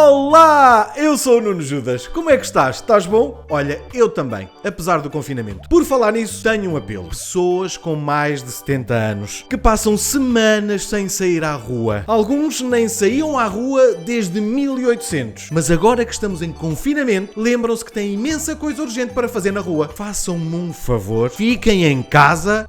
Olá, eu sou o Nuno Judas. Como é que estás? Estás bom? Olha, eu também, apesar do confinamento. Por falar nisso, tenho um apelo. Pessoas com mais de 70 anos que passam semanas sem sair à rua. Alguns nem saíam à rua desde 1800. Mas agora que estamos em confinamento, lembram-se que têm imensa coisa urgente para fazer na rua. Façam-me um favor, fiquem em casa.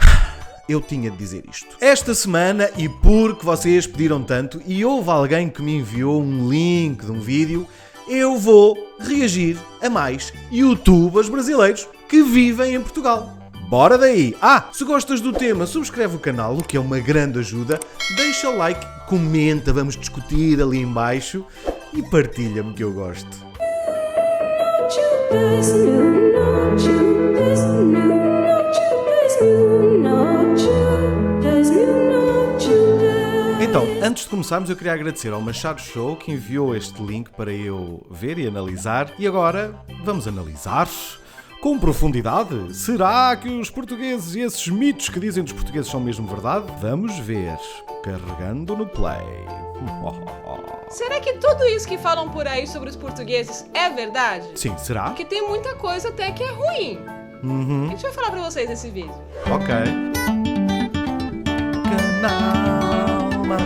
Eu tinha de dizer isto. Esta semana, e porque vocês pediram tanto, e houve alguém que me enviou um link de um vídeo, eu vou reagir a mais youtubers brasileiros que vivem em Portugal. Bora daí! Se gostas do tema, subscreve o canal, o que é uma grande ajuda, deixa o like, comenta, vamos discutir ali em baixo e partilha-me que eu gosto. Então, antes de começarmos, eu queria agradecer ao Machado Show que enviou este link para eu ver e analisar. E agora, vamos analisar com profundidade. Será que os portugueses e esses mitos que dizem dos portugueses são mesmo verdade? Vamos ver. Carregando no play. Será que tudo isso que falam por aí sobre os portugueses é verdade? Sim, será? Porque tem muita coisa até que é ruim. A gente vai falar pra vocês nesse vídeo. Ok.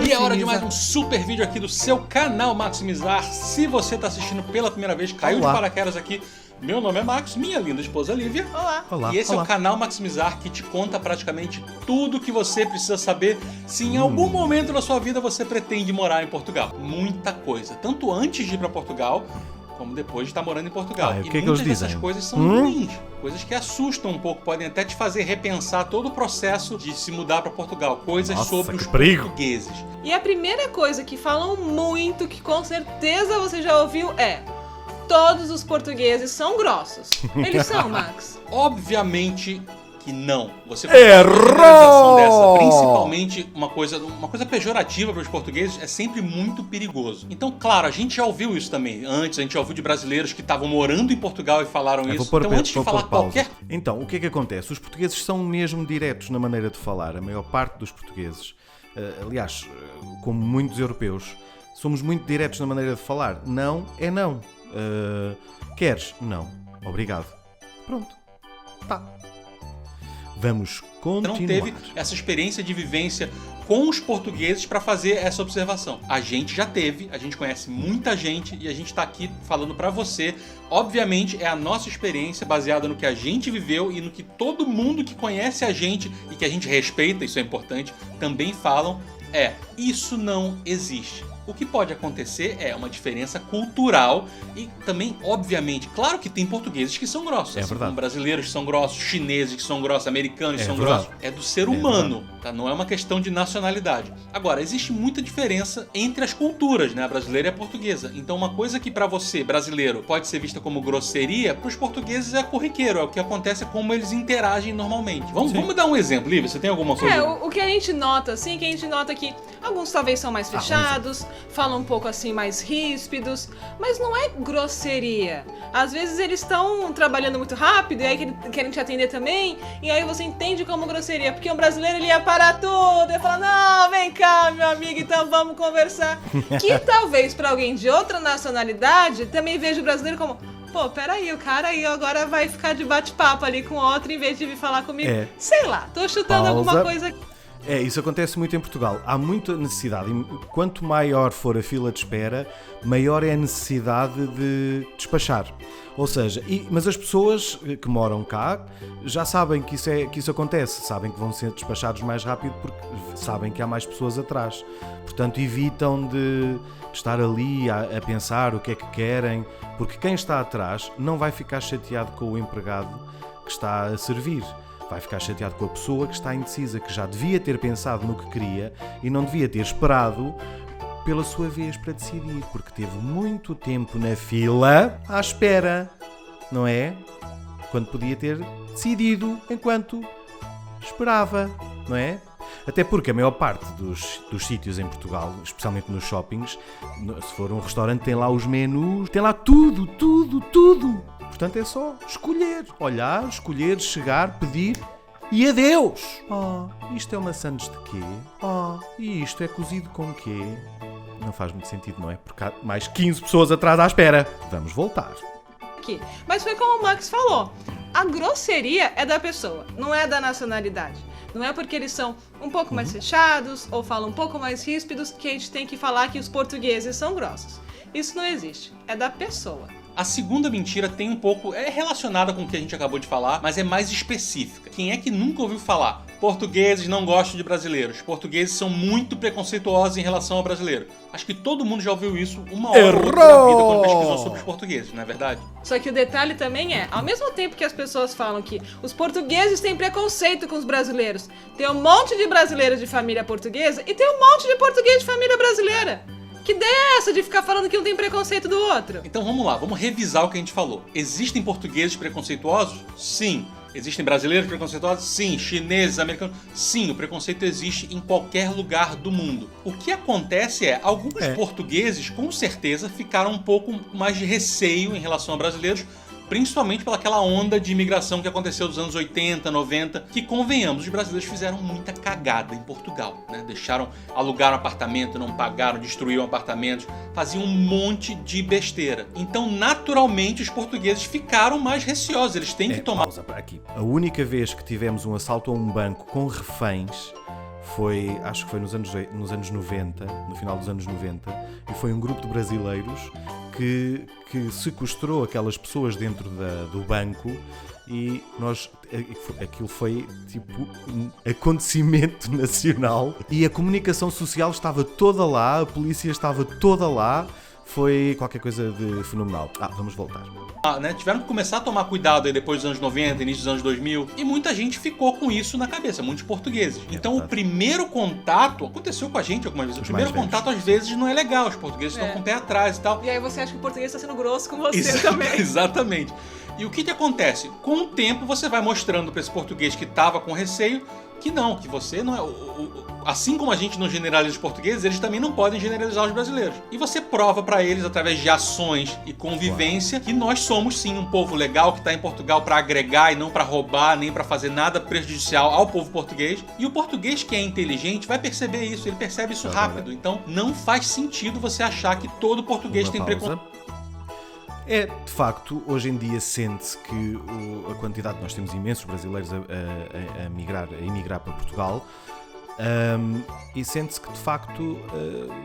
E é hora de mais um super vídeo aqui do seu canal Maximizar. Se você está assistindo pela primeira vez, caiu de paraquedas aqui. Meu nome é Max, minha linda esposa Lívia. Olá. E esse é o canal Maximizar que te conta praticamente tudo que você precisa saber se em algum momento na sua vida você pretende morar em Portugal. Muita coisa, tanto antes de ir para Portugal, como depois de estar morando em Portugal. E muitas dessas coisas são ruins, coisas que assustam um pouco, podem até te fazer repensar todo o processo de se mudar para Portugal, coisas sobre os portugueses. E a primeira coisa que falam muito, que com certeza você já ouviu, é: todos os portugueses são grossos. Eles são, Max? Obviamente que não. Você Errou! dessa, principalmente uma coisa pejorativa para os portugueses, é sempre muito perigoso. Então, claro, a gente já ouviu isso também. Antes, a gente já ouviu de brasileiros que estavam morando em Portugal e falaram isso. Então, antes de falar qualquer... Então, o que é que acontece? Os portugueses são mesmo diretos na maneira de falar. A maior parte dos portugueses, aliás, como muitos europeus, somos muito diretos na maneira de falar. Não é não. Queres? Não. Obrigado. Pronto. Tá. Vamos continuar. Não teve essa experiência de vivência com os portugueses para fazer essa observação. A gente já teve, a gente conhece muita gente e a gente está aqui falando para você. Obviamente é a nossa experiência baseada no que a gente viveu e no que todo mundo que conhece a gente e que a gente respeita, isso é importante, também falam. Isso não existe. O que pode acontecer é uma diferença cultural e também, obviamente, claro que tem portugueses que são grossos. É verdade. Brasileiros que são grossos, chineses que são grossos, americanos que são grossos. É do ser humano, tá? Não é uma questão de nacionalidade. Agora, existe muita diferença entre as culturas, né? A brasileira e a portuguesa. Então, uma coisa que pra você, brasileiro, pode ser vista como grosseria, pros portugueses é corriqueiro, é o que acontece, é como eles interagem normalmente. Vamos dar um exemplo, Lívia, você tem alguma coisa? O que a gente nota, assim, que a gente nota que alguns talvez são mais fechados, falam um pouco assim mais ríspidos, mas não é grosseria. Às vezes eles estão trabalhando muito rápido e aí querem te atender também, e aí você entende como grosseria, porque um brasileiro ele ia parar tudo, ia falar: não, vem cá, meu amigo, então vamos conversar. Que talvez pra alguém de outra nacionalidade também veja o brasileiro como: pô, peraí, o cara aí agora vai ficar de bate-papo ali com outro em vez de vir falar comigo. Sei lá, tô chutando alguma coisa aqui. Isso acontece muito em Portugal. Há muita necessidade. E quanto maior for a fila de espera, maior é a necessidade de despachar. Ou seja, mas as pessoas que moram cá já sabem que isso acontece. Sabem que vão ser despachados mais rápido porque sabem que há mais pessoas atrás. Portanto, evitam de estar ali a pensar o que é que querem, porque quem está atrás não vai ficar chateado com o empregado que está a servir. Vai ficar chateado com a pessoa que está indecisa, que já devia ter pensado no que queria e não devia ter esperado pela sua vez para decidir, porque teve muito tempo na fila à espera, não é? Quando podia ter decidido enquanto esperava, não é? Até porque a maior parte dos sítios em Portugal, especialmente nos shoppings, se for um restaurante, tem lá os menus, tem lá tudo. Portanto, é só escolher, olhar, escolher, chegar, pedir e adeus. Isto é uma sandes de quê? E isto é cozido com quê? não faz muito sentido, não é? Porque há mais 15 pessoas atrás à espera. Vamos voltar. Aqui. Mas foi como o Max falou, a grosseria é da pessoa, não é da nacionalidade. Não é porque eles são um pouco mais fechados ou falam um pouco mais ríspidos que a gente tem que falar que os portugueses são grossos. Isso não existe, é da pessoa. A segunda mentira tem um pouco... é relacionada com o que a gente acabou de falar, mas é mais específica. Quem é que nunca ouviu falar? Portugueses não gostam de brasileiros. Portugueses são muito preconceituosos em relação ao brasileiro. Acho que todo mundo já ouviu isso uma hora ou outra na vida quando pesquisou sobre os portugueses, não é verdade? Só que o detalhe também é, ao mesmo tempo que as pessoas falam que os portugueses têm preconceito com os brasileiros, tem um monte de brasileiros de família portuguesa e tem um monte de português de família brasileira. Que ideia é essa de ficar falando que um tem preconceito do outro? Então vamos lá, vamos revisar o que a gente falou. Existem portugueses preconceituosos? Sim. Existem brasileiros preconceituosos? Sim. Chineses, americanos? Sim, o preconceito existe em qualquer lugar do mundo. O que acontece é, alguns portugueses com certeza ficaram um pouco mais de receio em relação a brasileiros, principalmente pelaquela onda de imigração que aconteceu dos anos 80, 90, que, convenhamos, os brasileiros fizeram muita cagada em Portugal, né? Alugaram apartamento, não pagaram, destruíram apartamentos, faziam um monte de besteira. Então, naturalmente, os portugueses ficaram mais receosos, eles têm que tomar... Pausa para aqui. A única vez que tivemos um assalto a um banco com reféns foi, acho que foi nos anos 90, no final dos anos 90, e foi um grupo de brasileiros que sequestrou aquelas pessoas dentro do banco e aquilo foi tipo um acontecimento nacional e a comunicação social estava toda lá, a polícia estava toda lá, foi qualquer coisa de fenomenal. Vamos voltar. Tiveram que começar a tomar cuidado aí depois dos anos 90, início dos anos 2000, e muita gente ficou com isso na cabeça, muitos portugueses. Então o primeiro contato, aconteceu com a gente algumas vezes, o primeiro contato às vezes não é legal, os portugueses estão com o pé atrás e tal. E aí você acha que o português está sendo grosso com você também. Exatamente. E o que acontece? Com o tempo você vai mostrando para esse português que estava com receio que não, que você não é... Assim como a gente não generaliza os portugueses, eles também não podem generalizar os brasileiros. E você prova para eles, através de ações e convivência, que nós somos sim um povo legal que está em Portugal para agregar e não para roubar, nem para fazer nada prejudicial ao povo português. E o português que é inteligente vai perceber isso, ele percebe isso rápido. Então não faz sentido você achar que todo português tem preconceito. De facto, hoje em dia sente-se que a quantidade, nós temos imensos brasileiros a emigrar para Portugal, e sente-se que de facto,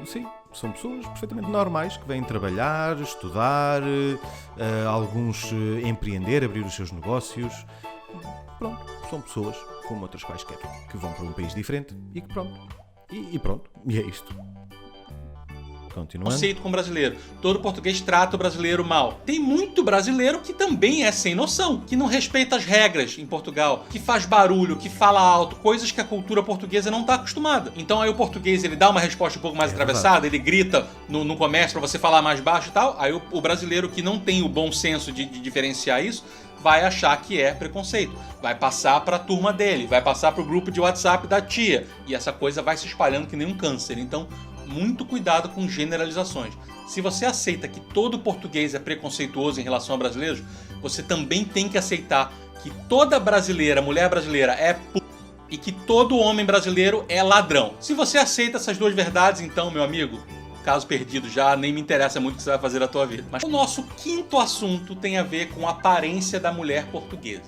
sim, são pessoas perfeitamente normais que vêm trabalhar, estudar, alguns empreender, abrir os seus negócios. Pronto, são pessoas como outras quaisquer, que vão para um país diferente e que pronto, e é isto. Conceito com o brasileiro. Todo português trata o brasileiro mal. Tem muito brasileiro que também é sem noção, que não respeita as regras em Portugal, que faz barulho, que fala alto, coisas que a cultura portuguesa não está acostumada. Então aí o português ele dá uma resposta um pouco mais atravessada, ele grita no comércio para você falar mais baixo e tal. Aí o brasileiro que não tem o bom senso de diferenciar isso, vai achar que é preconceito. Vai passar para a turma dele, vai passar para o grupo de WhatsApp da tia. E essa coisa vai se espalhando que nem um câncer. Então, muito cuidado com generalizações. Se você aceita que todo português é preconceituoso em relação a brasileiros, você também tem que aceitar que toda brasileira, mulher brasileira é p... e que todo homem brasileiro é ladrão. Se você aceita essas duas verdades, então, meu amigo, caso perdido já, nem me interessa muito o que você vai fazer na tua vida. Mas o nosso quinto assunto tem a ver com a aparência da mulher portuguesa.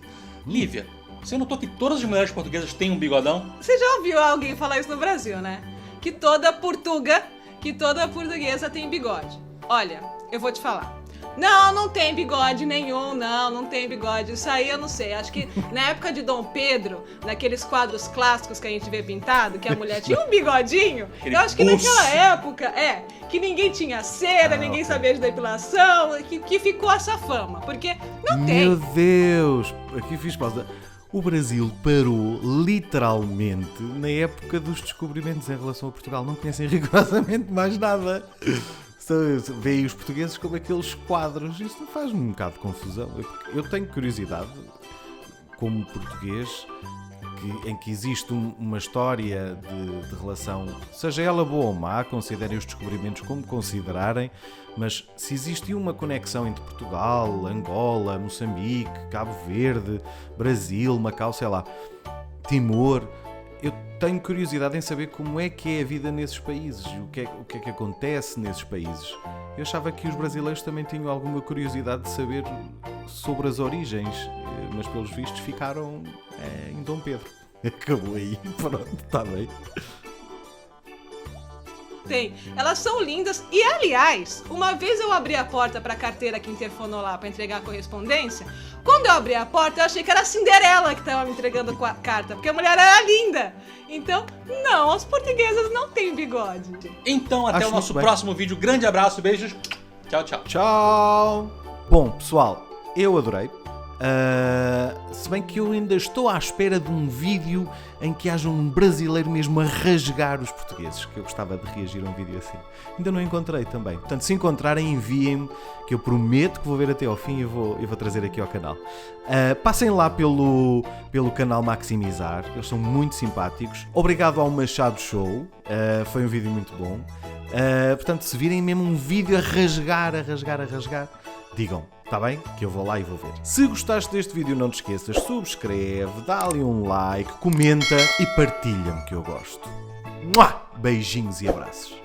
Lívia, você notou que todas as mulheres portuguesas têm um bigodão? Você já ouviu alguém falar isso no Brasil, né? Que toda portuguesa tem bigode. Olha, eu vou te falar. Não tem bigode nenhum, não tem bigode. Isso aí eu não sei. Acho que na época de Dom Pedro, naqueles quadros clássicos que a gente vê pintado, que a mulher tinha um bigodinho, eu acho que naquela época, que ninguém tinha cera, ninguém sabia de depilação, que ficou essa fama. Porque não tem. Meu Deus! Aqui fiz pausa. O Brasil parou literalmente na época dos descobrimentos em relação a Portugal. Não conhecem rigorosamente mais nada. Veem os portugueses como aqueles quadros. Isto faz-me um bocado de confusão. Eu tenho curiosidade, como português, em que existe uma história de relação, seja ela boa ou má, considerem os descobrimentos como considerarem, mas se existe uma conexão entre Portugal, Angola, Moçambique, Cabo Verde, Brasil, Macau, sei lá, Timor, eu tenho curiosidade em saber como é que é a vida nesses países, o que é que acontece nesses países. Eu achava que os brasileiros também tinham alguma curiosidade de saber sobre as origens, mas pelos vistos ficaram em Dom Pedro. Acabou aí, pronto, está bem. Tem. Elas são lindas e, aliás, uma vez eu abri a porta pra carteira que interfonou lá pra entregar a correspondência. Quando eu abri a porta, eu achei que era a Cinderela que tava me entregando a carta, porque a mulher era linda. Então, não, as portuguesas não têm bigode. Então, até o nosso próximo vídeo. Grande abraço, beijos. Tchau, tchau. Tchau. Bom, pessoal, eu adorei. Se bem que eu ainda estou à espera de um vídeo em que haja um brasileiro mesmo a rasgar os portugueses, que eu gostava de reagir a um vídeo assim. Ainda não encontrei também. Portanto, se encontrarem, enviem-me, que eu prometo que vou ver até ao fim e vou trazer aqui ao canal. Passem lá pelo canal Maximizar, eles são muito simpáticos. Obrigado ao Machado Show, foi um vídeo muito bom. Portanto, se virem mesmo um vídeo a rasgar, digam, está bem? Que eu vou lá e vou ver. Se gostaste deste vídeo, não te esqueças, subscreve, dá-lhe um like, comenta e partilha-me, que eu gosto. Mua! Beijinhos e abraços.